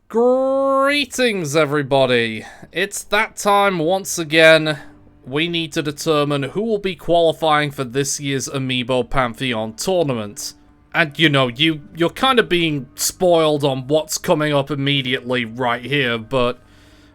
Greetings, everybody. It's that time once again. We need to determine who will be qualifying for this year's Amiibo Pantheon tournament. And you know, you're kind of being spoiled on what's coming up immediately right here, but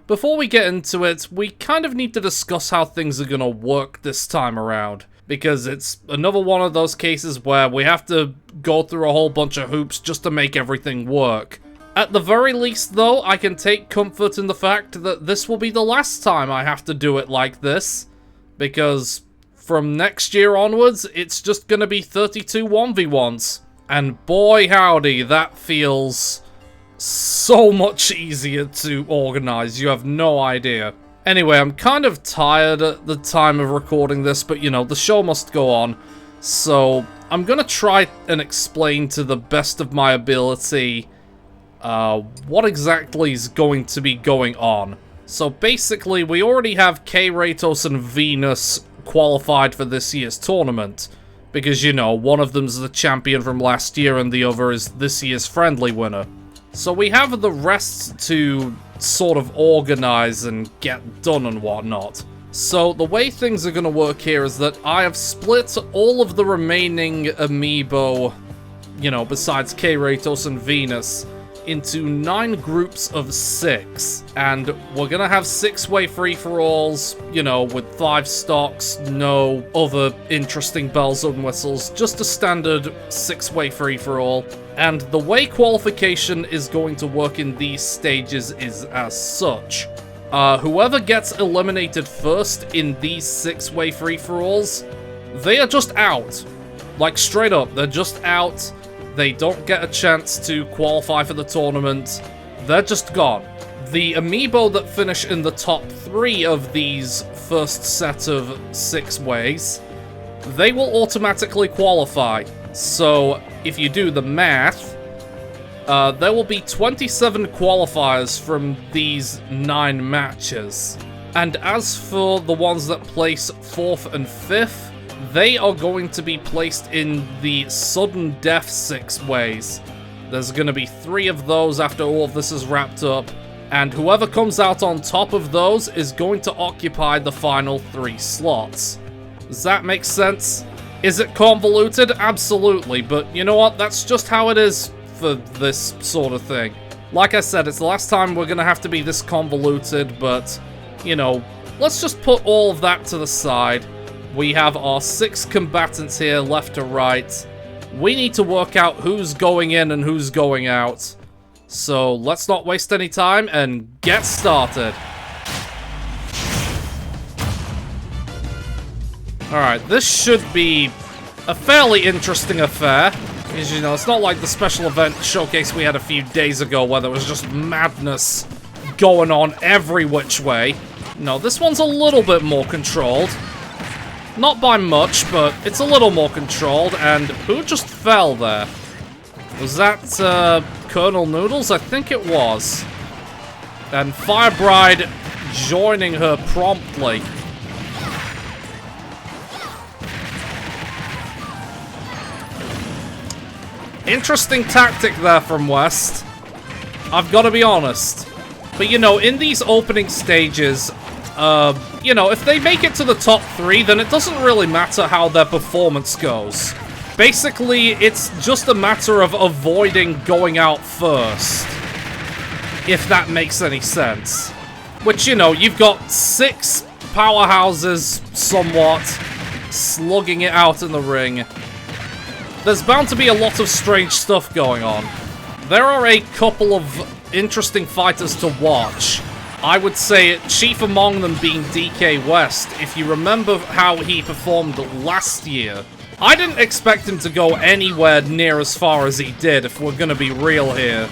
before we get into it, we kind of need to discuss how things are gonna work this time around. Because it's another one of those cases where we have to go through a whole bunch of hoops just to make everything work. At the very least, though, I can take comfort in the fact that this will be the last time I have to do it like this. Because from next year onwards, it's just gonna be 32 1v1s. And boy howdy, that feels so much easier to organize, you have no idea. Anyway, I'm kind of tired at the time of recording this, but you know, the show must go on. So, I'm gonna try and explain to the best of my ability what exactly is going to be going on. So basically, we already have Kratos and Venus qualified for this year's tournament. Because, you know, one of them's the champion from last year and the other is this year's friendly winner. So we have the rest to sort of organize and get done and whatnot. So the way things are going to work here is that I have split all of the remaining Amiibo, you know, besides Kratos and Venus, into 9 groups of 6. And we're going to have 6-way free-for-alls, you know, with 5 stocks, no other interesting bells and whistles, just a standard 6-way free-for-all. And the way qualification is going to work in these stages is as such. Whoever gets eliminated first in these 6-way free-for-alls, they are just out. Like, straight up, they're just out. They don't get a chance to qualify for the tournament. They're just gone. The Amiibo that finish in the top 3 of these first set of 6 ways, they will automatically qualify. So, if you do the math, there will be 27 qualifiers from these 9 matches. And as for the ones that place 4th and 5th, they are going to be placed in the sudden death 6 ways. There's going to be 3 of those after all of this is wrapped up, and whoever comes out on top of those is going to occupy the final 3 slots. Does that make sense? Is it convoluted? Absolutely, but you know what? That's just how it is for this sort of thing. Like I said, it's the last time we're going to have to be this convoluted, but, you know, let's just put all of that to the side. We have our 6 combatants here, left to right. We need to work out who's going in and who's going out. So let's not waste any time and get started. Alright, this should be a fairly interesting affair. Because, you know, it's not like the special event showcase we had a few days ago where there was just madness going on every which way. No, this one's a little bit more controlled. Not by much, but it's a little more controlled. And who just fell there? Was that Colonel Noodles? I think it was. And Firebride joining her promptly. Interesting tactic there from West. I've got to be honest. But, you know, in these opening stages, you know, if they make it to the top 3, then it doesn't really matter how their performance goes. Basically, it's just a matter of avoiding going out first. If that makes any sense. Which, you know, you've got 6 powerhouses, somewhat, slugging it out in the ring. There's bound to be a lot of strange stuff going on. There are a couple of interesting fighters to watch. I would say chief among them being DK West. If you remember how he performed last year, I didn't expect him to go anywhere near as far as he did, if we're gonna be real here.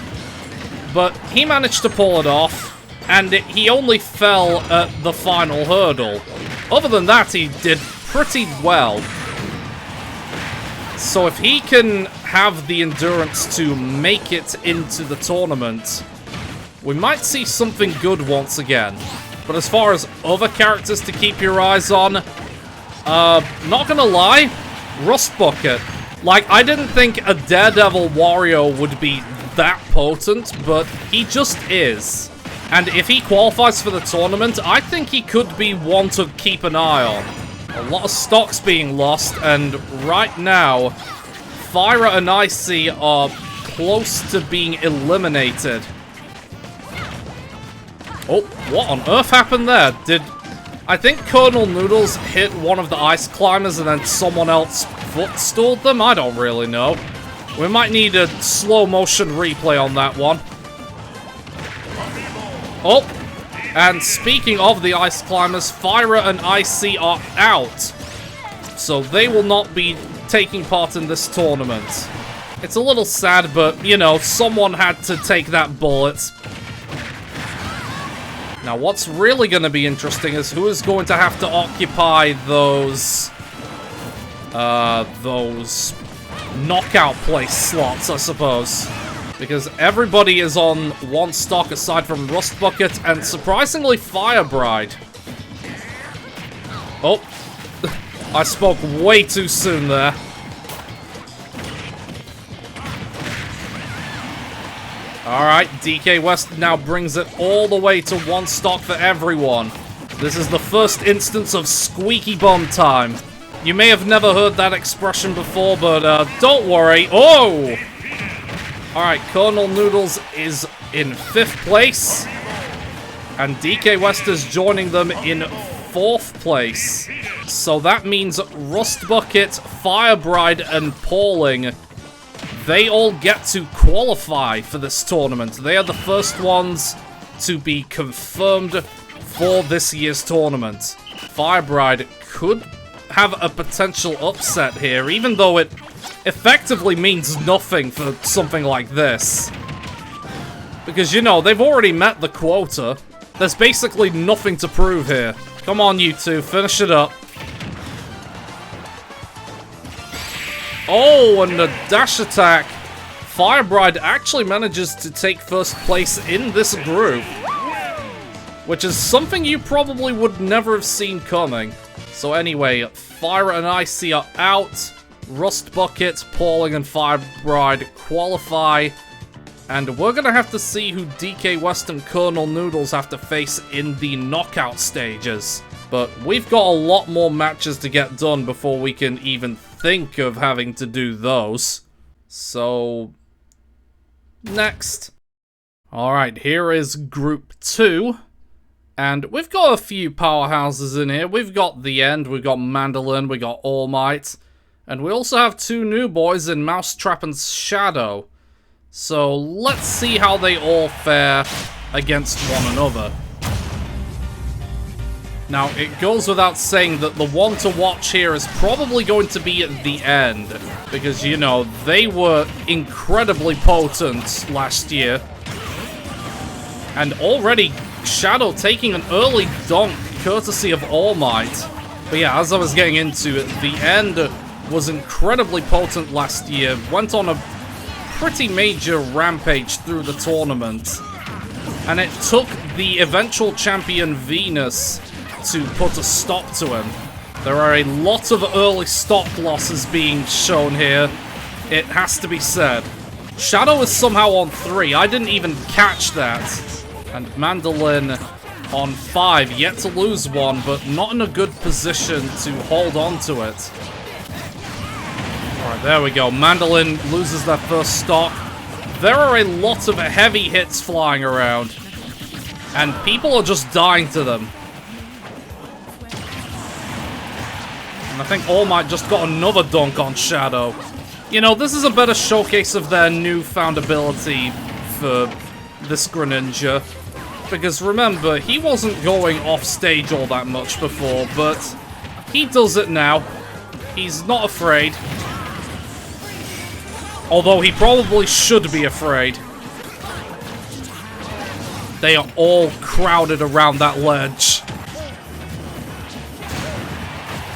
But he managed to pull it off, and he only fell at the final hurdle. Other than that, he did pretty well. So if he can have the endurance to make it into the tournament, we might see something good once again. But as far as other characters to keep your eyes on, not gonna lie, Rust Bucket. Like, I didn't think a Daredevil Wario would be that potent, but he just is. And if he qualifies for the tournament, I think he could be one to keep an eye on. A lot of stock's being lost, and right now, Fyra and Icy are close to being eliminated. Oh, what on earth happened there? I think Colonel Noodles hit one of the ice climbers and then someone else footstooled them? I don't really know. We might need a slow motion replay on that one. Oh, and speaking of the ice climbers, Fyra and Icy are out. So they will not be taking part in this tournament. It's a little sad, but, you know, someone had to take that bullet. Now, what's really going to be interesting is who is going to have to occupy those knockout place slots, I suppose. Because everybody is on one stock aside from Rust Bucket and, surprisingly, Fire Bride. Oh, I spoke way too soon there. Alright, DK West now brings it all the way to one stock for everyone. This is the first instance of squeaky bum time. You may have never heard that expression before, but don't worry. Oh! Alright, Colonel Noodles is in 5th place. And DK West is joining them in 4th place. So that means Rust Bucket, Fire Bride, and Pauling, they all get to qualify for this tournament. They are the first ones to be confirmed for this year's tournament. Fire Bride could have a potential upset here, even though it effectively means nothing for something like this. Because, you know, they've already met the quota. There's basically nothing to prove here. Come on, you two, finish it up. Oh, and a dash attack. Fire Bride actually manages to take 1st place in this group, which is something you probably would never have seen coming. So anyway, Fyra and Icy are out. Rust Bucket, Pauling, and Fire Bride qualify. And we're going to have to see who DK West and Colonel Noodles have to face in the knockout stages. But we've got a lot more matches to get done before we can even think of having to do those. So, next. Alright, here is Group 2. And we've got a few powerhouses in here. We've got The End, we've got Mandolin, we've got All Might. And we also have 2 new boys in Mousetrap and Shadow. So, let's see how they all fare against one another. Now, it goes without saying that the one to watch here is probably going to be at The End. Because, you know, they were incredibly potent last year. And already, Shadow taking an early dunk courtesy of All Might. But yeah, as I was getting into it, The End was incredibly potent last year. Went on a pretty major rampage through the tournament. And it took the eventual champion Venus to put a stop to him. There are a lot of early stock losses being shown here, it has to be said. Shadow is somehow on 3, I didn't even catch that. And Mandolin on 5, yet to lose one, but not in a good position to hold on to it. Alright, there we go. Mandolin loses their 1st stock. There are a lot of heavy hits flying around, and people are just dying to them. I think All Might just got another dunk on Shadow. You know, this is a better showcase of their newfound ability for this Greninja. Because remember, he wasn't going off stage all that much before, but he does it now. He's not afraid. Although he probably should be afraid. They are all crowded around that ledge.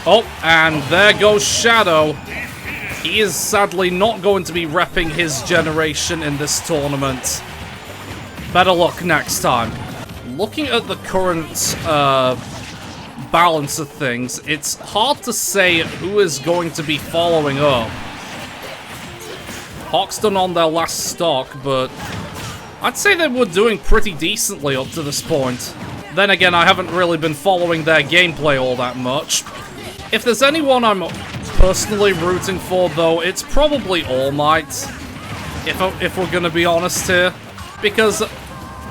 Oh, and there goes Shadow. He is sadly not going to be repping his generation in this tournament. Better luck next time. Looking at the current balance of things, it's hard to say who is going to be following up. Hoxton on their last stock, but I'd say they were doing pretty decently up to this point. Then again, I haven't really been following their gameplay all that much. If there's anyone I'm personally rooting for, though, it's probably All Might, if we're gonna be honest here. Because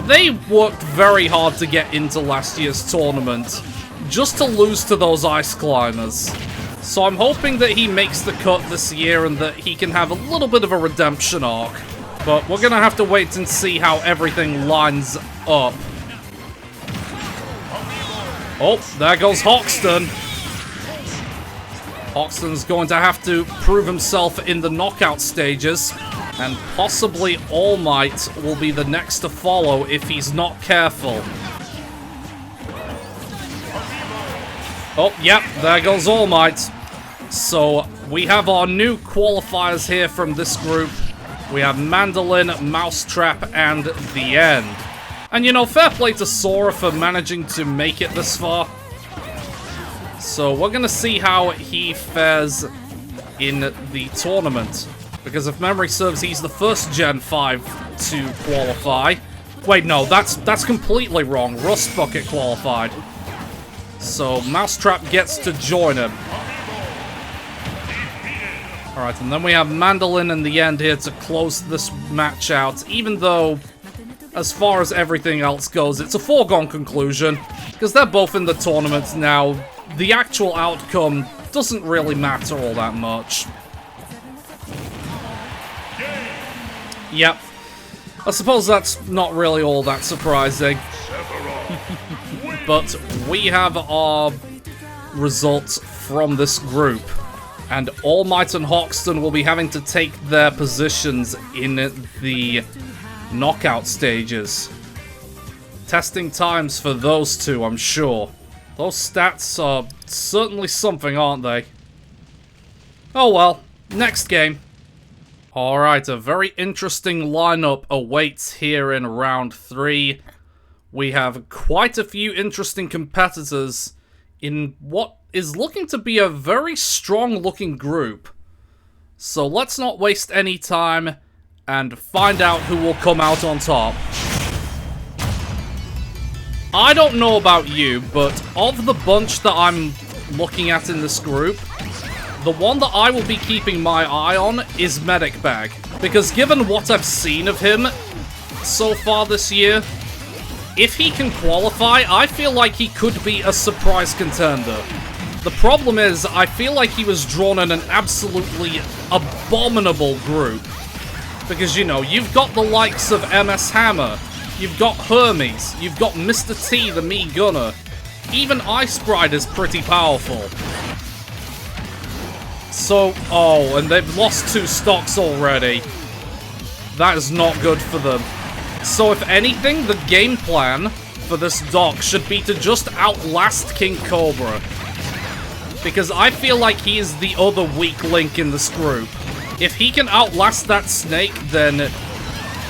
they worked very hard to get into last year's tournament, just to lose to those Ice Climbers. So I'm hoping that he makes the cut this year and that he can have a little bit of a redemption arc. But we're gonna have to wait and see how everything lines up. Oh, there goes Hoxton. Hoxton's going to have to prove himself in the knockout stages. And possibly All Might will be the next to follow if he's not careful. Oh, yep, there goes All Might. So, we have our new qualifiers here from this group. We have Mandolin, Mousetrap, and The End. And you know, fair play to Sora for managing to make it this far. So, we're gonna see how he fares in the tournament. Because if memory serves, he's the first Gen 5 to qualify. Wait, no, that's completely wrong. Rust Bucket qualified. So, Mousetrap gets to join him. Alright, and then we have Mandolin in The End here to close this match out. Even though, as far as everything else goes, it's a foregone conclusion. Because they're both in the tournament now. The actual outcome doesn't really matter all that much. Yep. I suppose that's not really all that surprising. But we have our results from this group. And All Might and Hoxton will be having to take their positions in the knockout stages. Testing times for those two, I'm sure. Those stats are certainly something, aren't they? Oh well, next game. Alright, a very interesting lineup awaits here in round 3. We have quite a few interesting competitors in what is looking to be a very strong-looking group. So let's not waste any time and find out who will come out on top. I don't know about you, but of the bunch that I'm looking at in this group, the one that I will be keeping my eye on is Medic Bag. Because given what I've seen of him so far this year, if he can qualify, I feel like he could be a surprise contender. The problem is, I feel like he was drawn in an absolutely abominable group. Because, you know, you've got the likes of MS Hammer, you've got Hermes, you've got Mr. T, the Mii Gunner. Even Ice Bride is pretty powerful. So, oh, and they've lost 2 stocks already. That is not good for them. So if anything, the game plan for this doc should be to just outlast King Cobra. Because I feel like he is the other weak link in this group. If he can outlast that snake, then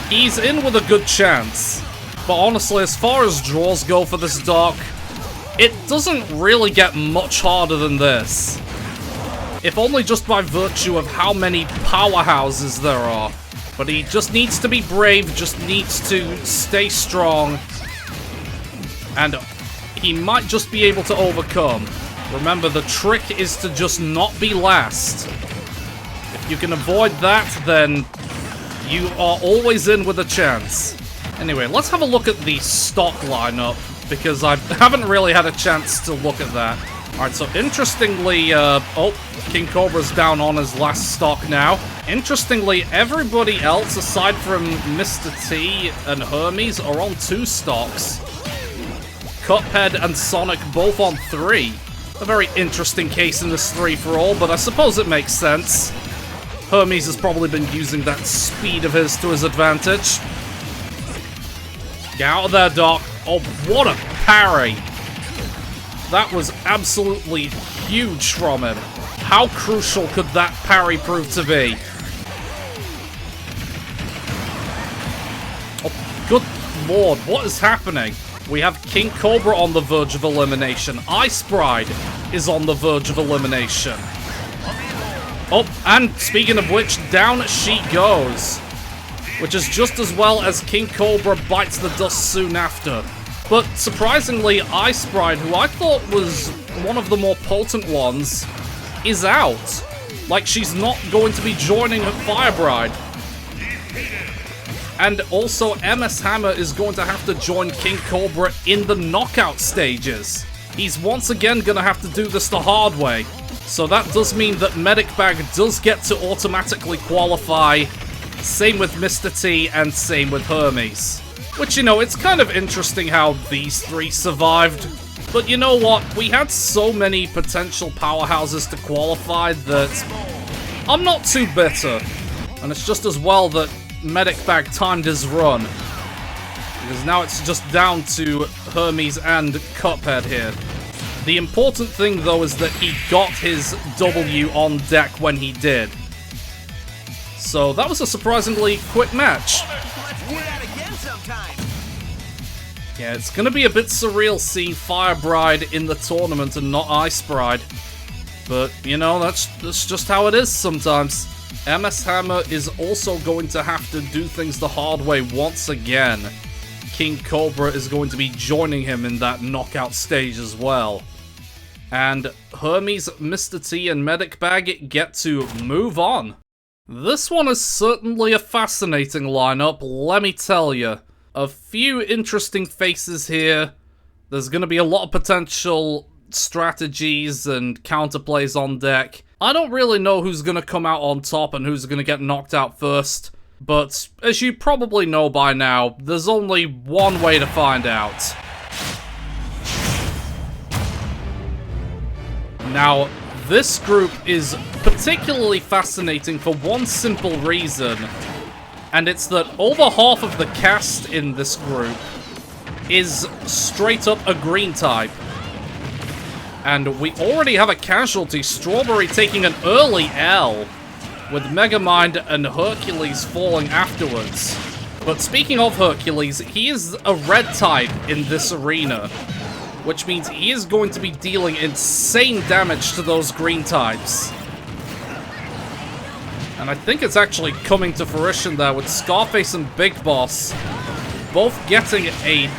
he's in with a good chance. But honestly, as far as draws go for this doc, it doesn't really get much harder than this. If only just by virtue of how many powerhouses there are. But he just needs to be brave, just needs to stay strong. And he might just be able to overcome. Remember, the trick is to just not be last. If you can avoid that, then you are always in with a chance. Anyway, let's have a look at the stock lineup, because I haven't really had a chance to look at that. Alright, so interestingly, oh, King Cobra's down on his last stock now. Interestingly, everybody else, aside from Mr. T and Hermes, are on 2 stocks. Cuphead and Sonic both on 3. A very interesting case in this 3-for-all, but I suppose it makes sense. Hermes has probably been using that speed of his to his advantage. Get out of there, Doc. Oh, what a parry. That was absolutely huge from him. How crucial could that parry prove to be? Oh, good lord, what is happening? We have King Cobra on the verge of elimination. Ice Bride is on the verge of elimination. Oh, and speaking of which, down she goes. Which is just as well as King Cobra bites the dust soon after. But surprisingly, Ice Bride, who I thought was one of the more potent ones, is out. Like, she's not going to be joining her Fire Bride. And also, MS Hammer is going to have to join King Cobra in the knockout stages. He's once again going to have to do this the hard way. So that does mean that Medic Bag does get to automatically qualify. Same with Mr. T and same with Hermes. Which, you know, it's kind of interesting how these three survived. But you know what? We had so many potential powerhouses to qualify that I'm not too bitter. And it's just as well that Medic Bag timed his run. Because now it's just down to Hermes and Cuphead here. The important thing, though, is that he got his W on deck when he did. So that was a surprisingly quick match. Yeah, it's gonna be a bit surreal seeing Fire Bride in the tournament and not Ice Bride. But, you know, that's just how it is sometimes. MS Hammer is also going to have to do things the hard way once again. King Cobra is going to be joining him in that knockout stage as well. And Hermes, Mr. T, and Medic Bag get to move on. This one is certainly a fascinating lineup, let me tell you. A few interesting faces here. There's going to be a lot of potential strategies and counterplays on deck. I don't really know who's going to come out on top and who's going to get knocked out first. But as you probably know by now, there's only one way to find out. Now, this group is particularly fascinating for one simple reason, and it's that over half of the cast in this group is straight up a green type. And we already have a casualty, Strawberry taking an early L, with Megamind and Hercules falling afterwards. But speaking of Hercules, he is a red type in this arena, which means he is going to be dealing insane damage to those green types. And I think it's actually coming to fruition there with Scarface and Big Boss both getting a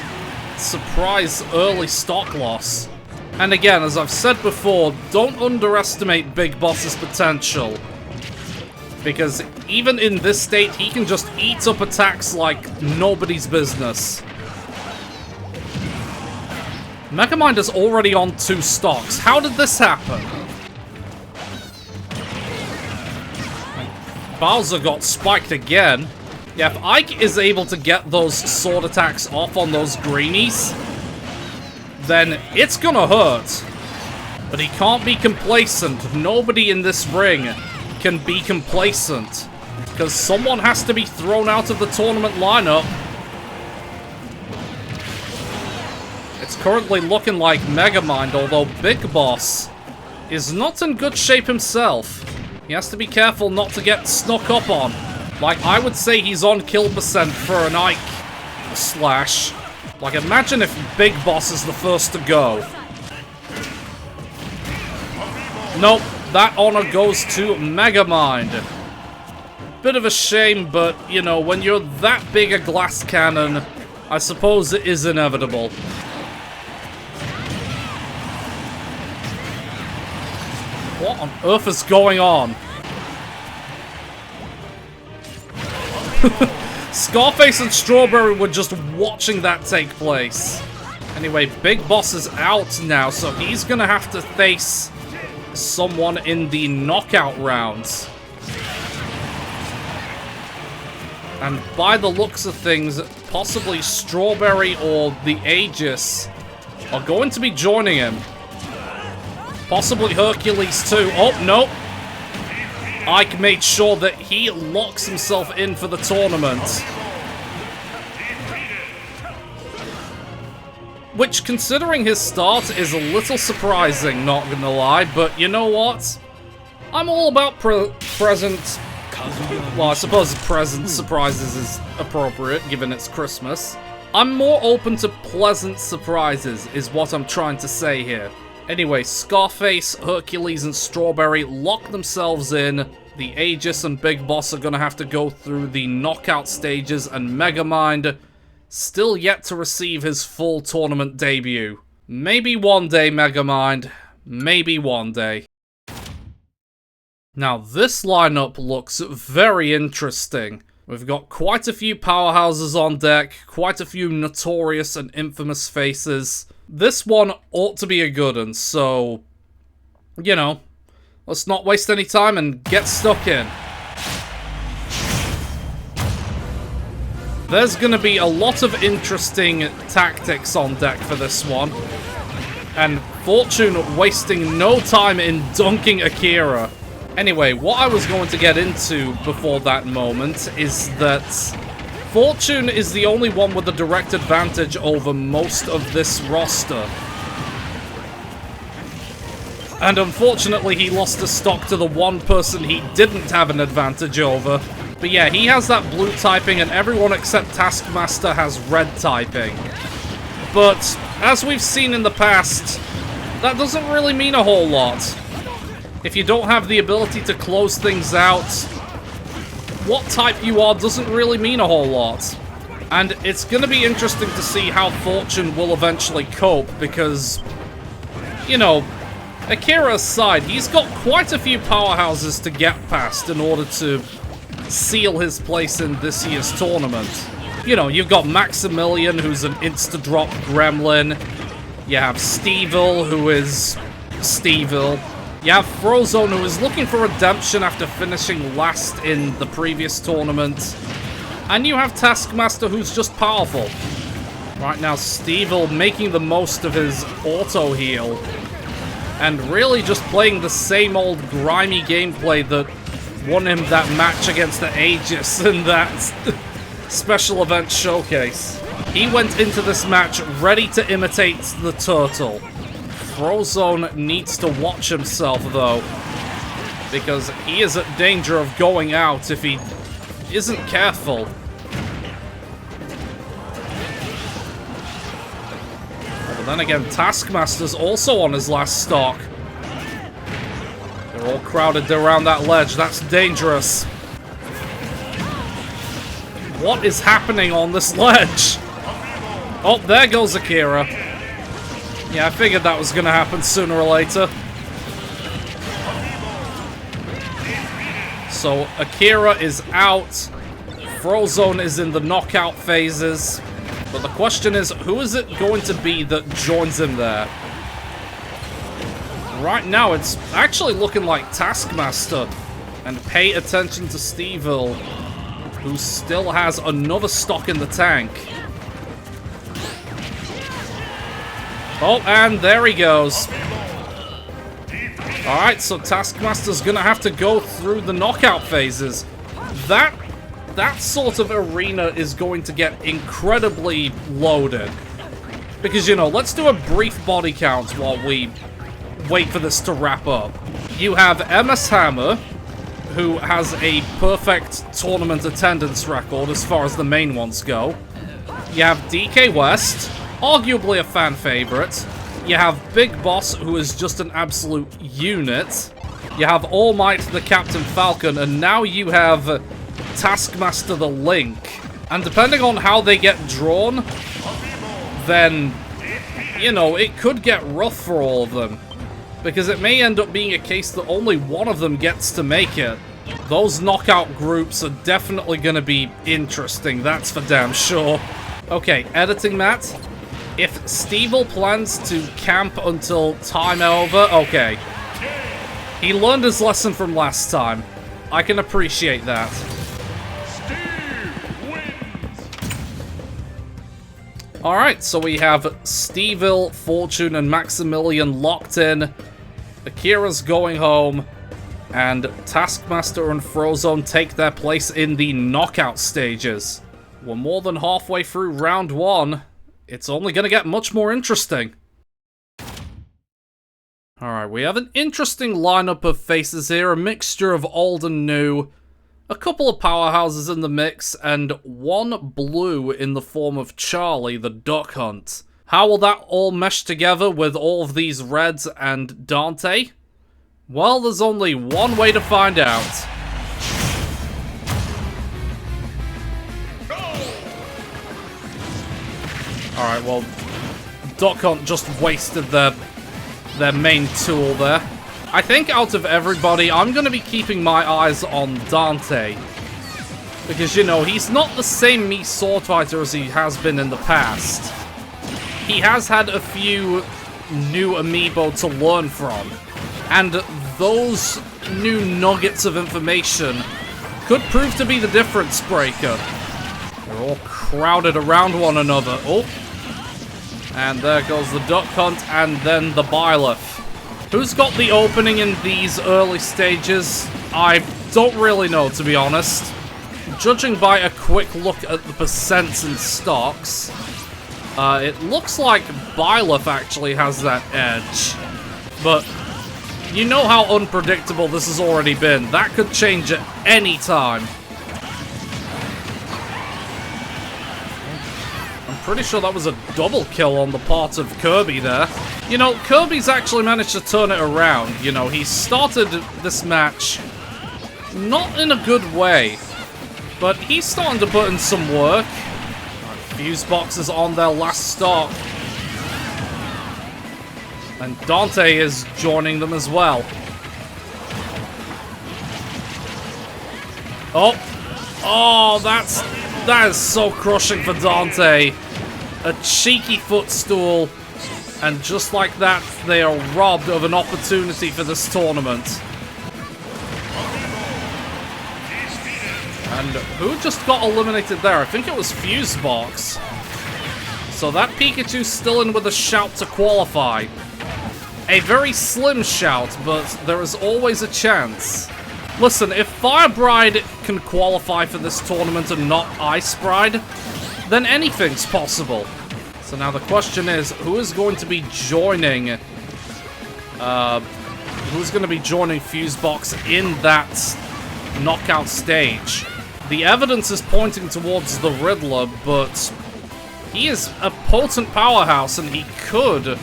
surprise early stock loss. And again, as I've said before, don't underestimate Big Boss's potential. Because even in this state, he can just eat up attacks like nobody's business. Megamind is already on 2 stocks. How did this happen? Bowser got spiked again. Yeah, if Ike is able to get those sword attacks off on those greenies, then it's gonna hurt. But he can't be complacent. Nobody in this ring can be complacent. Because someone has to be thrown out of the tournament lineup. It's currently looking like Megamind, although Big Boss is not in good shape himself. He has to be careful not to get snuck up on. Like, I would say he's on kill percent for an Ike slash. Like, imagine if Big Boss is the first to go. Nope, that honor goes to Megamind. Bit of a shame, but, you know, when you're that big a glass cannon, I suppose it is inevitable. What on earth is going on? Scarface and Strawberry were just watching that take place. Anyway, Big Boss is out now, so he's gonna have to face someone in the knockout rounds. And by the looks of things, possibly Strawberry or the Aegis are going to be joining him. Possibly Hercules too. Oh, no. Ike made sure that he locks himself in for the tournament. Which, considering his start, is a little surprising, not gonna lie, but you know what? I'm all about present... Well, I suppose present surprises is appropriate, given it's Christmas. I'm more open to pleasant surprises, is what I'm trying to say here. Anyway, Scarface, Hercules, and Strawberry lock themselves in. The Aegis and Big Boss are gonna have to go through the knockout stages, and Megamind still yet to receive his full tournament debut. Maybe one day, Megamind. Maybe one day. Now, this lineup looks very interesting. We've got quite a few powerhouses on deck, quite a few notorious and infamous faces. This one ought to be a good one, so, you know, let's not waste any time and get stuck in. There's gonna be a lot of interesting tactics on deck for this one. And Fortune wasting no time in dunking Akira. Anyway, what I was going to get into before that moment is that Fortune is the only one with a direct advantage over most of this roster. And unfortunately, he lost his stock to the one person he didn't have an advantage over. But yeah, he has that blue typing, and everyone except Taskmaster has red typing. But, as we've seen in the past, that doesn't really mean a whole lot. If you don't have the ability to close things out, what type you are doesn't really mean a whole lot. And it's gonna be interesting to see how Fortune will eventually cope, because, you know, Akira aside, he's got quite a few powerhouses to get past in order to seal his place in this year's tournament. You know, you've got Maximilian, who's an insta-drop gremlin. You have Stevel, who is Stevel. You have Frozone, who is looking for redemption after finishing last in the previous tournament. And you have Taskmaster, who's just powerful. Right now, Stevel making the most of his auto heal. And really just playing the same old grimy gameplay that won him that match against the Aegis in that special event showcase. He went into this match ready to imitate the turtle. Frozone needs to watch himself, though, because he is at danger of going out if he isn't careful. But then again, Taskmaster's also on his last stock. They're all crowded around that ledge. That's dangerous. What is happening on this ledge? Oh, there goes Akira. Yeah, I figured that was gonna happen sooner or later. So, Akira is out. Frozone is in the knockout phases. But the question is, who is it going to be that joins him there? Right now, it's actually looking like Taskmaster. And pay attention to Stevel, who still has another stock in the tank. Oh, and there he goes. Alright, so Taskmaster's gonna have to go through the knockout phases. That sort of arena is going to get incredibly loaded. Because, you know, let's do a brief body count while we wait for this to wrap up. You have MS Hammer, who has a perfect tournament attendance record as far as the main ones go. You have DK West, arguably a fan favorite. You have Big Boss, who is just an absolute unit. You have All Might the Captain Falcon, and now you have Taskmaster the Link. And depending on how they get drawn, then, you know, it could get rough for all of them. Because it may end up being a case that only one of them gets to make it. Those knockout groups are definitely going to be interesting, that's for damn sure. Okay, editing Matt. If Stevel plans to camp until time over, okay. He learned his lesson from last time. I can appreciate that. Alright, so we have Stevel, Fortune, and Maximilian locked in. Akira's going home. And Taskmaster and Frozone take their place in the knockout stages. We're more than halfway through round one. It's only gonna get much more interesting. Alright, we have an interesting lineup of faces here, a mixture of old and new. A couple of powerhouses in the mix, and one blue in the form of Charlie the Duck Hunt. How will that all mesh together with all of these reds and Dante? Well, there's only one way to find out. Alright, well, Duck Hunt just wasted their main tool there. I think out of everybody, I'm going to be keeping my eyes on Dante. Because, you know, he's not the same Mii sword fighter as he has been in the past. He has had a few new Amiibo to learn from. And those new nuggets of information could prove to be the difference breaker. They're all crowded around one another. Oh. And there goes the Duck Hunt and then the Byleth. Who's got the opening in these early stages? I don't really know, to be honest. Judging by a quick look at the percents and stocks, it looks like Byleth actually has that edge. But you know how unpredictable this has already been. That could change at any time. I'm pretty sure that was a double kill on the part of Kirby there. You know, Kirby's actually managed to turn it around. You know, he started this match not in a good way, but he's starting to put in some work. Fuse boxes on their last stock. And Dante is joining them as well. Oh, that is so crushing for Dante. A cheeky footstool, and just like that, they are robbed of an opportunity for this tournament. And who just got eliminated there? I think it was Fusebox. So that Pikachu's still in with a shout to qualify. A very slim shout, but there is always a chance. Listen, if Fire Bride can qualify for this tournament and not Ice Bride, then anything's possible. So now the question is, who is going to be joining Fusebox in that knockout stage? The evidence is pointing towards the Riddler, but he is a potent powerhouse and he could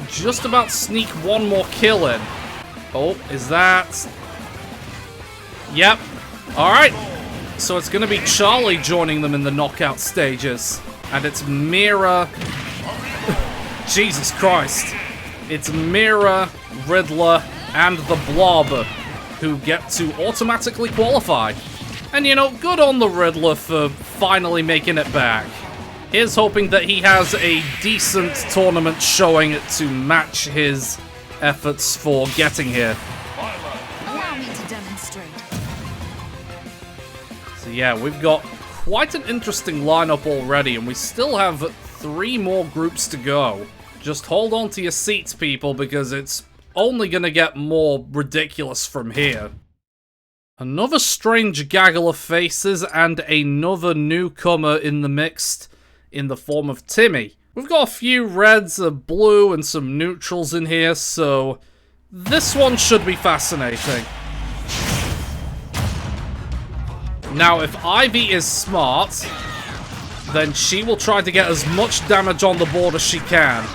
just about sneak one more kill in. Oh, is that... Yep. Alright. So it's going to be Charlie joining them in the knockout stages. And it's Mira... Jesus Christ. It's Mira, Riddler, and the Blob who get to automatically qualify. And, you know, good on the Riddler for finally making it back. Here's hoping that he has a decent tournament showing to match his efforts for getting here. Allow me to demonstrate. So yeah, we've got quite an interesting lineup already, and we still have 3 more groups to go. Just hold on to your seats, people, because it's only gonna get more ridiculous from here. Another strange gaggle of faces and another newcomer in the mix in the form of Timmy. We've got a few reds, a blue, and some neutrals in here, so this one should be fascinating. Now, if Ivy is smart, then she will try to get as much damage on the board as she can.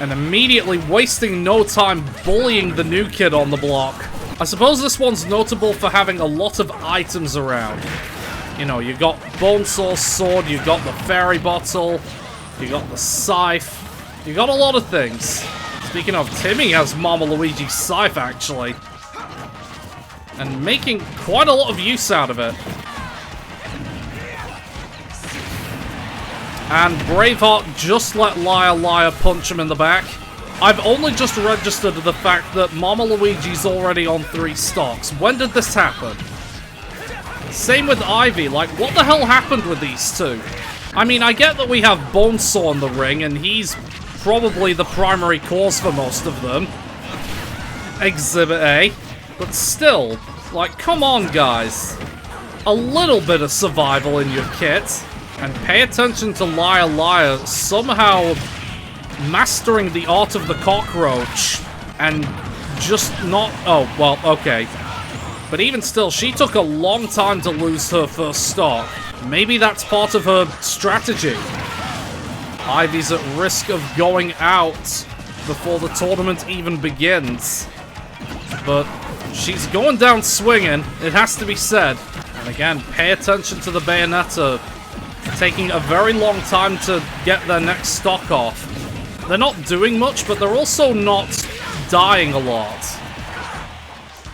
And immediately wasting no time bullying the new kid on the block. I suppose this one's notable for having a lot of items around. You know, you got Bonesaw's sword, you got the fairy bottle, you got the scythe, you got a lot of things. Speaking of, Timmy has Mama Luigi's scythe, actually. And making quite a lot of use out of it. And Braveheart just let Liar punch him in the back. I've only just registered the fact that Mama Luigi's already on 3 stocks. When did this happen? Same with Ivy, like, what the hell happened with these two? I mean, I get that we have Bonesaw in the ring, and he's probably the primary cause for most of them. Exhibit A. But still, like, come on, guys. A little bit of survival in your kit. And pay attention to Liar somehow mastering the art of the cockroach and just not... Oh, well, okay. But even still, she took a long time to lose her first stock. Maybe that's part of her strategy. Ivy's at risk of going out before the tournament even begins. But she's going down swinging, it has to be said. And again, pay attention to the Bayonetta. Taking a very long time to get their next stock off. They're not doing much, but they're also not dying a lot.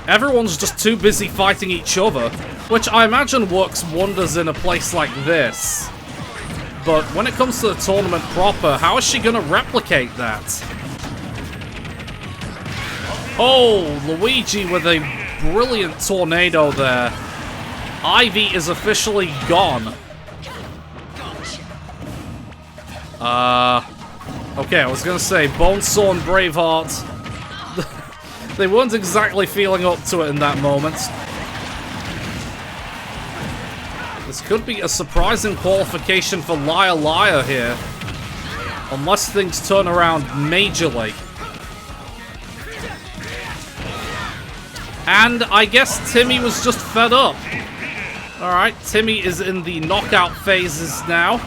Everyone's just too busy fighting each other, which I imagine works wonders in a place like this. But when it comes to the tournament proper, how is she gonna replicate that? Oh, Luigi with a brilliant tornado there. Ivy is officially gone. Okay, I was gonna say, Bonesaw and Braveheart, they weren't exactly feeling up to it in that moment. This could be a surprising qualification for Liar Liar here. Unless things turn around majorly. And I guess Timmy was just fed up. Alright, Timmy is in the knockout phases now.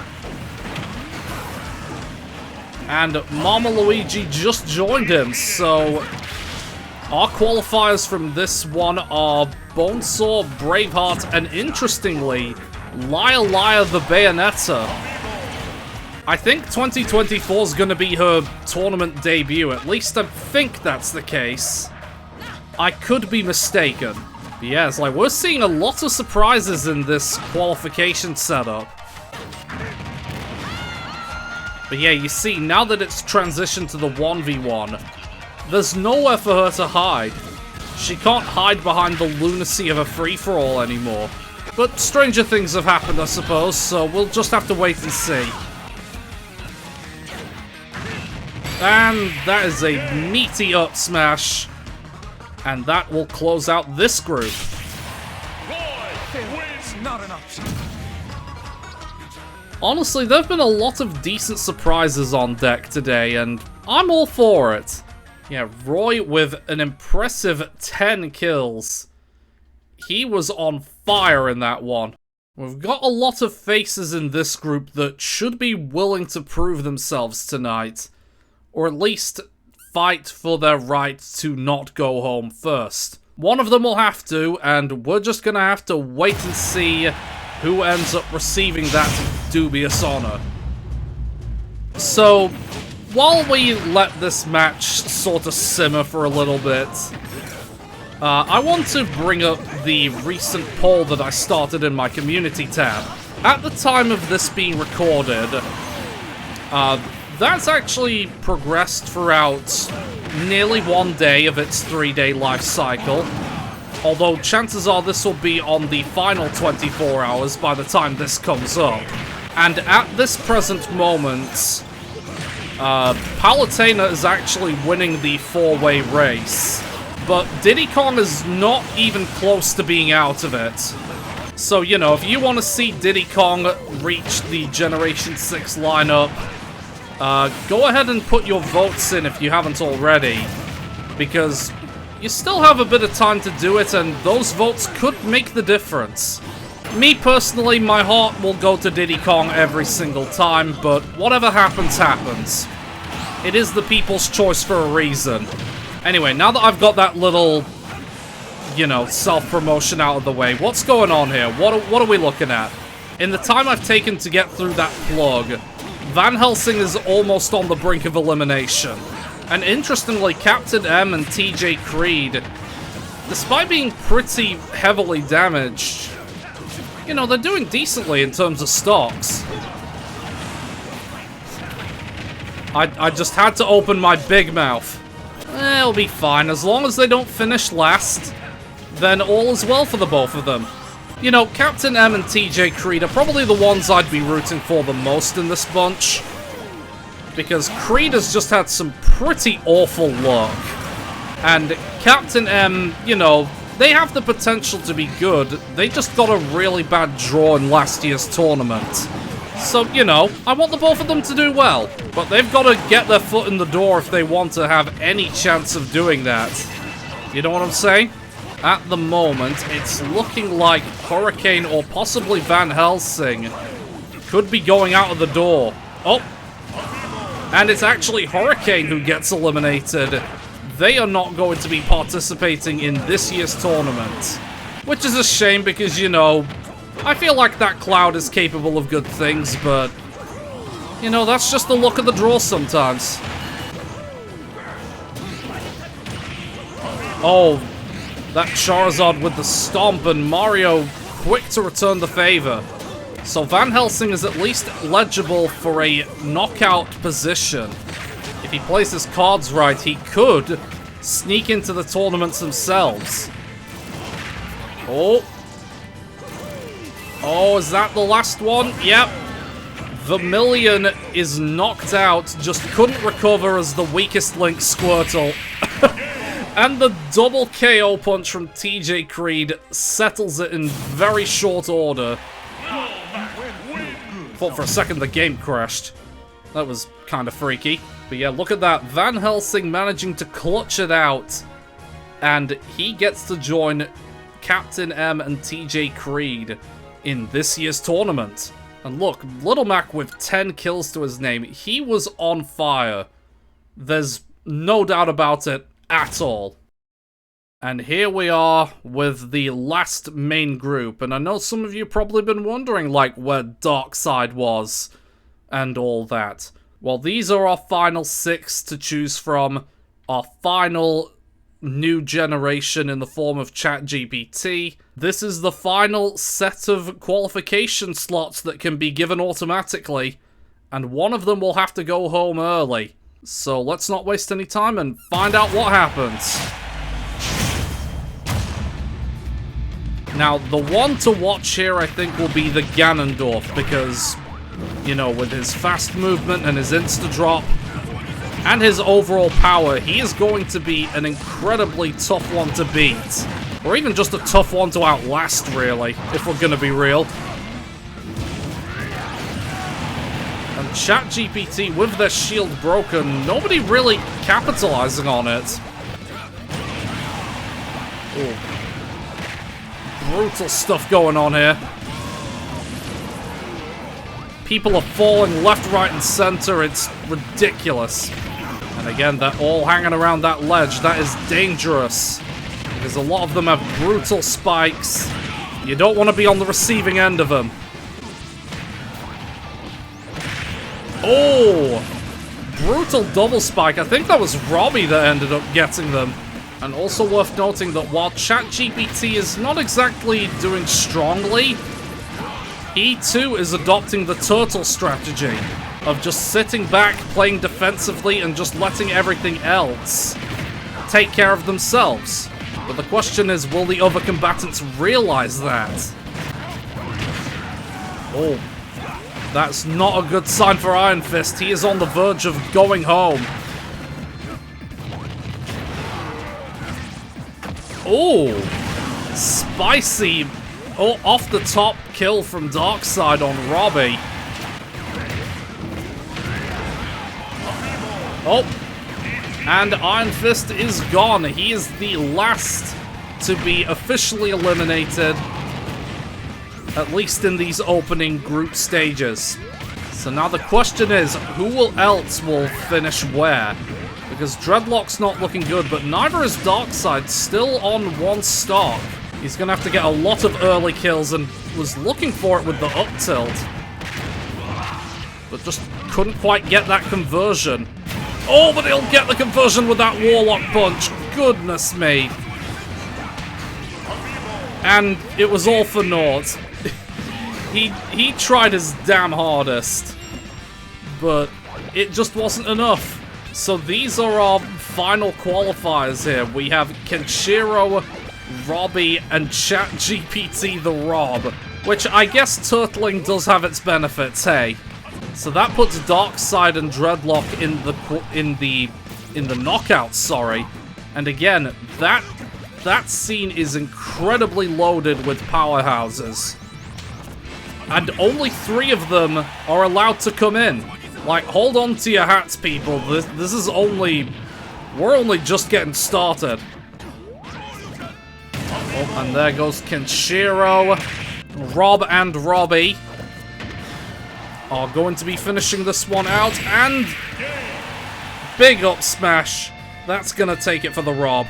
And Mama Luigi just joined him, so our qualifiers from this one are Bonesaw, Braveheart, and interestingly, Liar Liar the Bayonetta. I think 2024 is going to be her tournament debut, at least I think that's the case. I could be mistaken. But yeah, it's like we're seeing a lot of surprises in this qualification setup. But yeah, you see, now that it's transitioned to the 1v1, there's nowhere for her to hide. She can't hide behind the lunacy of a free-for-all anymore. But stranger things have happened, I suppose, so we'll just have to wait and see. And that is a meaty up smash. And that will close out this group. Not an option. Honestly, there have been a lot of decent surprises on deck today, and I'm all for it. Yeah, Roy with an impressive 10 kills. He was on fire in that one. We've got a lot of faces in this group that should be willing to prove themselves tonight. Or at least fight for their right to not go home first. One of them will have to, and we're just gonna have to wait and see who ends up receiving that dubious honor. So, while we let this match sort of simmer for a little bit, I want to bring up the recent poll that I started in my community tab. At the time of this being recorded, that's actually progressed throughout nearly 1 day of its 3-day life cycle. Although chances are this will be on the final 24 hours by the time this comes up. And at this present moment, Palutena is actually winning the 4-way race. But Diddy Kong is not even close to being out of it. So, you know, if you want to see Diddy Kong reach the Generation 6 lineup, go ahead and put your votes in if you haven't already. Because you still have a bit of time to do it, and those votes could make the difference. Me personally, my heart will go to Diddy Kong every single time, but whatever happens, happens. It is the people's choice for a reason. Anyway, now that I've got that little, you know, self-promotion out of the way, what's going on here? What are we looking at? In the time I've taken to get through that plug, Van Helsing is almost on the brink of elimination. And interestingly, Captain M and TJ Creed, despite being pretty heavily damaged, you know, they're doing decently in terms of stocks. I just had to open my big mouth. It'll be fine. As long as they don't finish last, then all is well for the both of them. You know, Captain M and TJ Creed are probably the ones I'd be rooting for the most in this bunch. Because Creed has just had some pretty awful luck. And Captain M, you know, they have the potential to be good. They just got a really bad draw in last year's tournament. So, you know, I want the both of them to do well. But they've got to get their foot in the door if they want to have any chance of doing that. You know what I'm saying? at the moment, it's looking like Hurricane or possibly Van Helsing could be going out of the door. Oh! And it's actually Hurricane who gets eliminated. They are not going to be participating in this year's tournament. Which is a shame because, you know, I feel like that Cloud is capable of good things, but, you know, that's just the luck of the draw sometimes. Oh, that Charizard with the Stomp, and Mario quick to return the favor. So Van Helsing is at least legible for a knockout position. If he plays his cards right, he could sneak into the tournaments themselves. Oh. Oh, is that the last one? Yep. Vermilion is knocked out, just couldn't recover as the weakest Link Squirtle. And the double KO punch from TJ Creed settles it in very short order. Thought for a second the game crashed. That was kind of freaky. But yeah, look at that. Van Helsing managing to clutch it out. And he gets to join Captain M and TJ Creed in this year's tournament. And look, Little Mac with 10 kills to his name. He was on fire. There's no doubt about it at all. And here we are with the last main group, and I know some of you probably been wondering, like, where Darkseid was, and all that. Well, these are our final 6 to choose from, our final new generation in the form of ChatGPT. This is the final set of qualification slots that can be given automatically, and one of them will have to go home early. So let's not waste any time and find out what happens. Now, the one to watch here, I think, will be the Ganondorf, because, you know, with his fast movement and his insta-drop, and his overall power, he is going to be an incredibly tough one to beat. Or even just a tough one to outlast, really, if we're gonna be real. And ChatGPT, with their shield broken, nobody really capitalizing on it. Ooh. Brutal stuff going on here. People are falling left, right, and center. It's ridiculous. And again, they're all hanging around that ledge. That is dangerous, because a lot of them have brutal spikes. You don't want to be on the receiving end of them. Oh! Brutal double spike. I think that was R.O.B that ended up getting them. And also worth noting that while ChatGPT is not exactly doing strongly, he too is adopting the turtle strategy of just sitting back, playing defensively, and just letting everything else take care of themselves. But the question is, will the other combatants realize that? Oh, that's not a good sign for Iron Fist. He is on the verge of going home. Oh, spicy. Oh, off the top kill from Darkseid on R.O.B. Oh, and Iron Fist is gone. He is the last to be officially eliminated, at least in these opening group stages. So now the question is, who else will finish where? Because Dreadlock's not looking good, but neither is Darkseid, still on one stock. He's going to have to get a lot of early kills, and was looking for it with the up tilt, but just couldn't quite get that conversion. Oh, but he'll get the conversion with that Warlock punch. Goodness me. And it was all for naught. He tried his damn hardest, but it just wasn't enough. So these are our final qualifiers here. We have Kenshiro, R.O.B, and ChatGPT the R.O.B, which I guess turtling does have its benefits, hey. So that puts Darkseid and Dreadlock in the knockouts, sorry. And again, that scene is incredibly loaded with powerhouses. And only 3 of them are allowed to come in. Like, hold on to your hats, people. This is only... We're only just getting started. Oh, and there goes Kenshiro. Rob and Robbie are going to be finishing this one out, and big up smash. That's gonna take it for the Rob.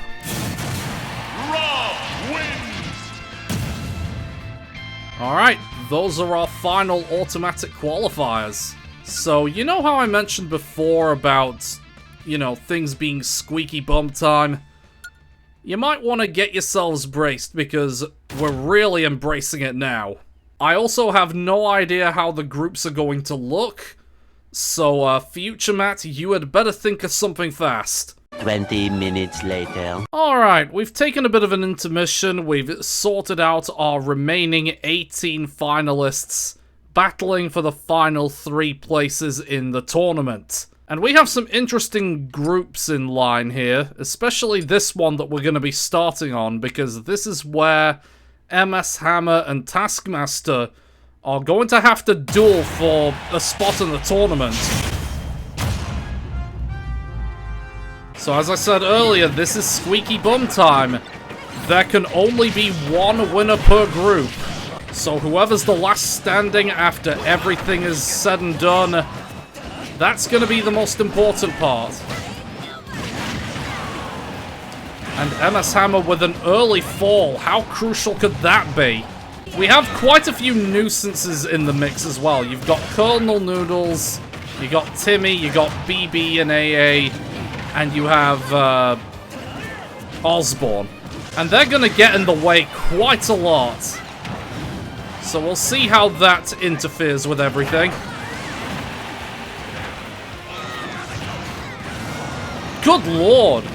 Alright, those are our final automatic qualifiers. So, you know how I mentioned before about, you know, things being squeaky bum time? You might want to get yourselves braced, because we're really embracing it now. I also have no idea how the groups are going to look, so future Matt, you had better think of something fast. 20 minutes later. Alright, we've taken a bit of an intermission, we've sorted out our remaining 18 finalists, battling for the final 3 places in the tournament. And we have some interesting groups in line here, especially this one that we're going to be starting on, because this is where MS Hammer and Taskmaster are going to have to duel for a spot in the tournament. So as I said earlier, this is squeaky bum time. There can only be 1 winner per group. So whoever's the last standing after everything is said and done, that's going to be the most important part. And MS Hammer with an early fall, how crucial could that be? We have quite a few nuisances in the mix as well. You've got Colonel Noodles, you got Timmy, you got BB and AA, and you have Osborne. And they're going to get in the way quite a lot. So we'll see how that interferes with everything. Good lord!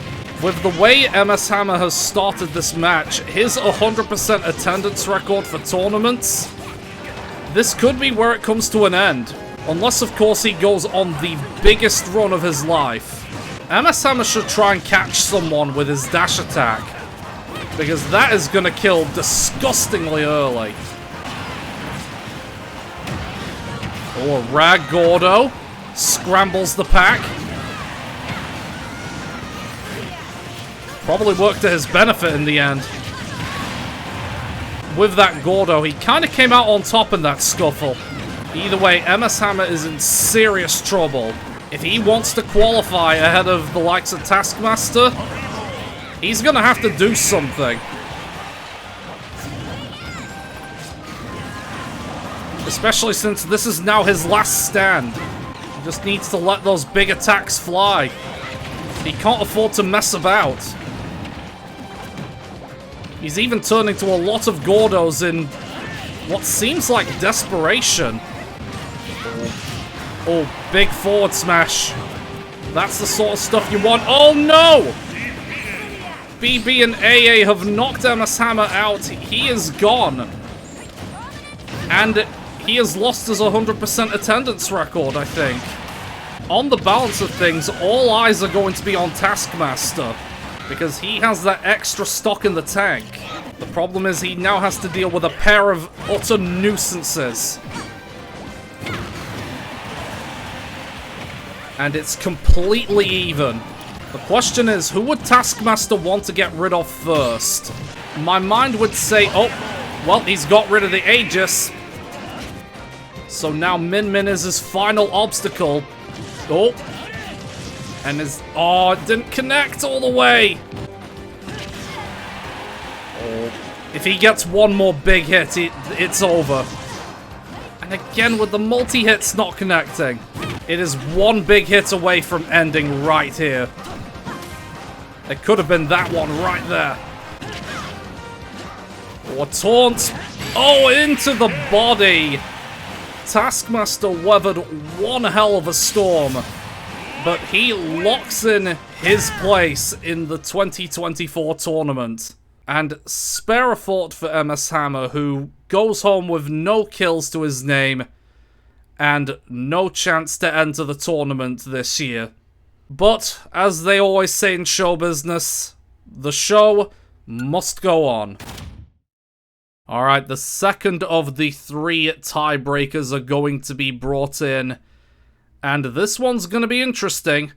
With the way MS Hammer has started this match, his 100% attendance record for tournaments, this could be where it comes to an end. Unless, of course, he goes on the biggest run of his life. MS Hammer should try and catch someone with his dash attack, because that is going to kill disgustingly early. Oh, Rag Gordo scrambles the pack. Probably worked to his benefit in the end. With that Gordo, he kind of came out on top in that scuffle. Either way, MS Hammer is in serious trouble. If he wants to qualify ahead of the likes of Taskmaster, he's gonna have to do something. Especially since this is now his last stand. He just needs to let those big attacks fly. He can't afford to mess about. He's even turning to a lot of Gordos in what seems like desperation. Oh, big forward smash. That's the sort of stuff you want. Oh no! BB and AA have knocked MS Hammer out. He is gone. And he has lost his 100% attendance record, I think. On the balance of things, all eyes are going to be on Taskmaster, because he has that extra stock in the tank. The problem is he now has to deal with a pair of utter nuisances. And it's completely even. The question is, who would Taskmaster want to get rid of first? My mind would say, oh, well, he's got rid of the Aegis. So now Min Min is his final obstacle. Oh. And his... oh, it didn't connect all the way. Oh. If he gets one more big hit, it's over. And again, with the multi-hits not connecting, it is one big hit away from ending right here. It could have been that one right there. Or taunt. Oh, into the body. Taskmaster weathered one hell of a storm, but he locks in his place in the 2024 tournament. And spare a thought for MS Hammer, who goes home with no kills to his name and no chance to enter the tournament this year. But, as they always say in show business, the show must go on. Alright, the second of the 3 tiebreakers are going to be brought in. And this one's going to be interesting,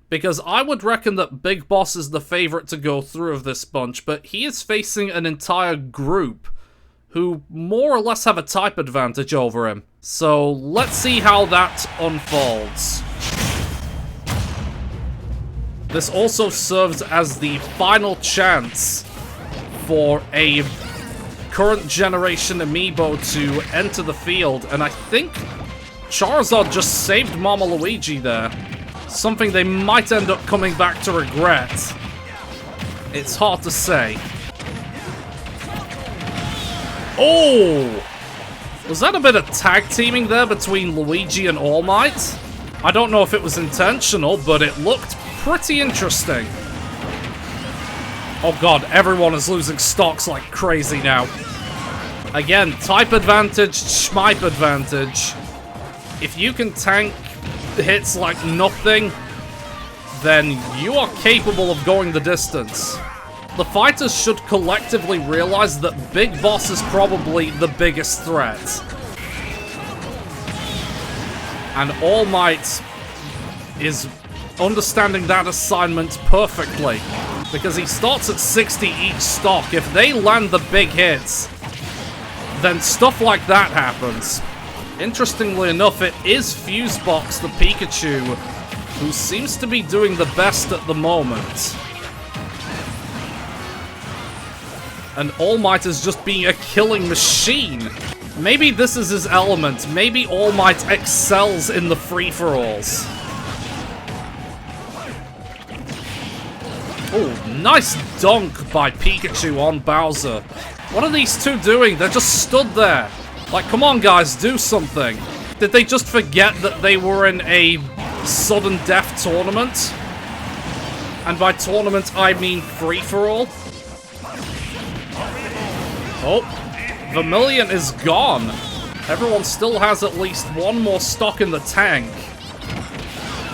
Because I would reckon that Big Boss is the favorite to go through of this bunch, but he is facing an entire group who more or less have a type advantage over him. So let's see how that unfolds. This also serves as the final chance for a current generation Amiibo to enter the field, and I think Charizard just saved Mama Luigi there. Something they might end up coming back to regret. It's hard to say. Oh! Was that a bit of tag teaming there between Luigi and All Might? I don't know if it was intentional, but it looked pretty interesting. Oh god, everyone is losing stocks like crazy now. Again, type advantage, schmipe advantage. If you can tank hits like nothing, then you are capable of going the distance. The fighters should collectively realize that Big Boss is probably the biggest threat. And All Might is understanding that assignment perfectly, because he starts at 60 each stock. If they land the big hits, then stuff like that happens. Interestingly enough, it is Fusebox the Pikachu who seems to be doing the best at the moment. And All Might is just being a killing machine. Maybe this is his element. Maybe All Might excels in the free-for-alls. Oh, nice dunk by Pikachu on Bowser. What are these two doing? They're just stood there. Like, come on, guys, do something. Did they just forget that they were in a sudden death tournament? And by tournament, I mean free-for-all. Oh, Vermilion is gone. Everyone still has at least one more stock in the tank.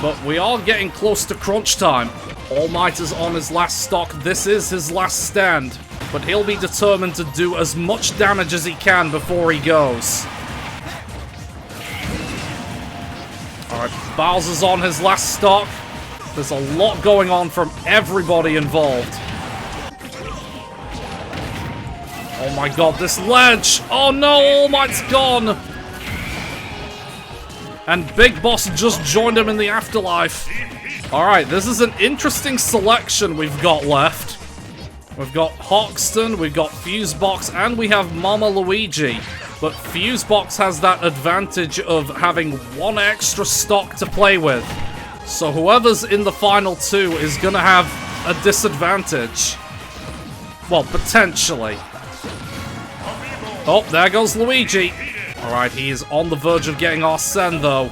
But we are getting close to crunch time. All Might is on his last stock. This is his last stand. But he'll be determined to do as much damage as he can before he goes. Alright, Bowser's on his last stock. There's a lot going on from everybody involved. Oh my god, this ledge! Oh no, All Might's gone! And Big Boss just joined him in the afterlife. Alright, this is an interesting selection we've got left. We've got Hoxton, we've got Fusebox, and we have Mama Luigi. But Fusebox has that advantage of having one extra stock to play with. So whoever's in the final two is gonna have a disadvantage. Well, potentially. Oh, there goes Luigi. Alright, he is on the verge of getting Arsene, though.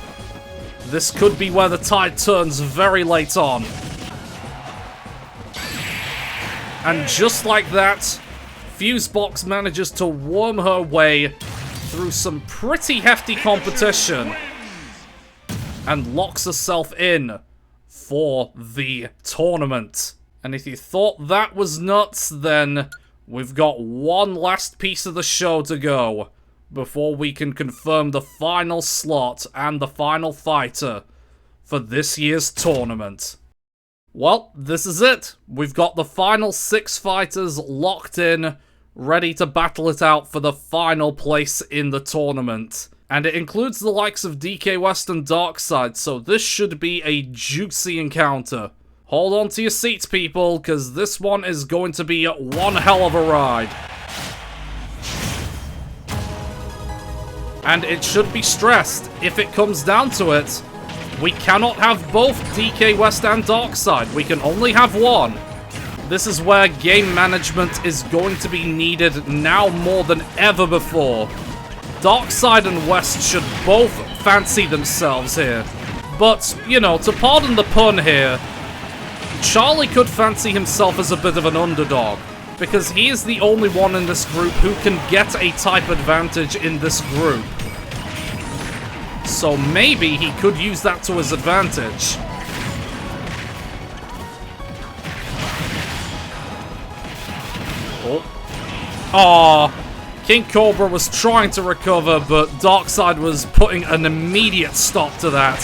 This could be where the tide turns very late on. And just like that, Fusebox manages to worm her way through some pretty hefty competition and locks herself in for the tournament. And if you thought that was nuts, then we've got one last piece of the show to go before we can confirm the final slot and the final fighter for this year's tournament. Well, this is it. We've got the final 6 fighters locked in, ready to battle it out for the final place in the tournament. And it includes the likes of DK West and Darkseid, so this should be a juicy encounter. Hold on to your seats, people, because this one is going to be one hell of a ride. And it should be stressed, if it comes down to it, we cannot have both DK West and Darkseid. We can only have one. This is where game management is going to be needed now more than ever before. Darkseid and West should both fancy themselves here. But, you know, to pardon the pun here, Charlie could fancy himself as a bit of an underdog, because he is the only one in this group who can get a type advantage in this group. So maybe he could use that to his advantage. Oh. Aww. King Cobra was trying to recover, but Darkseid was putting an immediate stop to that.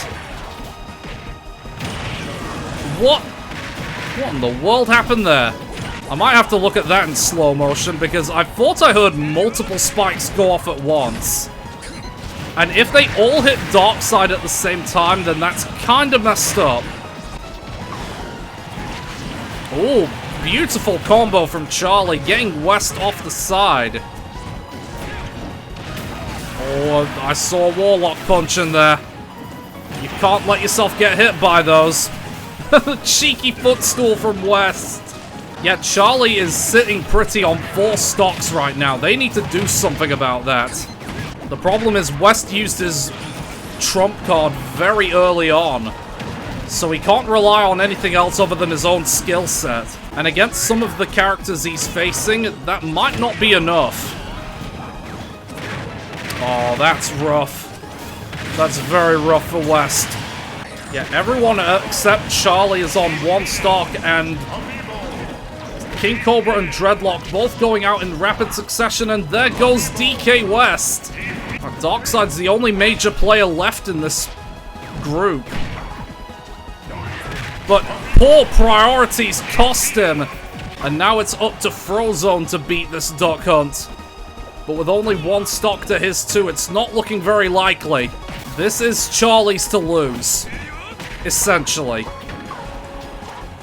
What? What in the world happened there? I might have to look at that in slow motion because I thought I heard multiple spikes go off at once. And if they all hit Darkseid at the same time, then that's kind of messed up. Oh, beautiful combo from Charlie, getting West off the side. Oh, I saw a Warlock punch in there. You can't let yourself get hit by those. Cheeky footstool from West. Yeah, Charlie is sitting pretty on 4 stocks right now. They need to do something about that. The problem is West used his trump card very early on, so he can't rely on anything else other than his own skill set. And against some of the characters he's facing, that might not be enough. Oh, that's rough. That's very rough for West. Yeah, everyone except Charlie is on 1 stock, and King Cobra and Dreadlock both going out in rapid succession, and there goes DK West. Darkseid's the only major player left in this group. But poor priorities cost him, and now it's up to Frozone to beat this Duck Hunt. But with only 1 stock to his 2, it's not looking very likely. This is Charlie's to lose, essentially.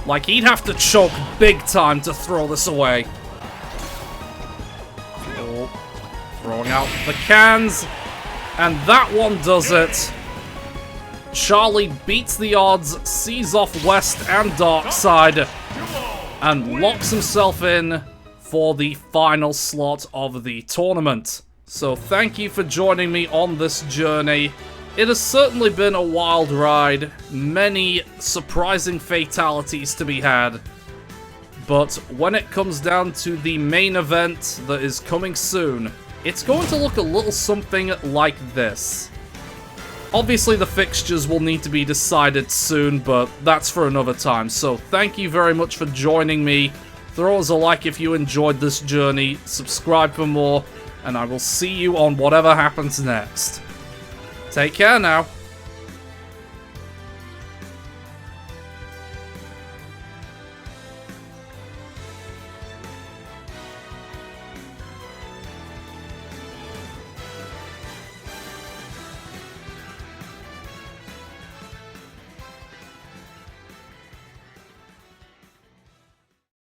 Like, he'd have to choke big time to throw this away. Oh, throwing out the cans. And that one does it. Charlie beats the odds, sees off West and Darkseid, and locks himself in for the final slot of the tournament. So thank you for joining me on this journey. It has certainly been a wild ride, many surprising fatalities to be had, but when it comes down to the main event that is coming soon, it's going to look a little something like this. Obviously the fixtures will need to be decided soon, but that's for another time, so thank you very much for joining me. Throw us a like if you enjoyed this journey, subscribe for more, and I will see you on whatever happens next. Take care now.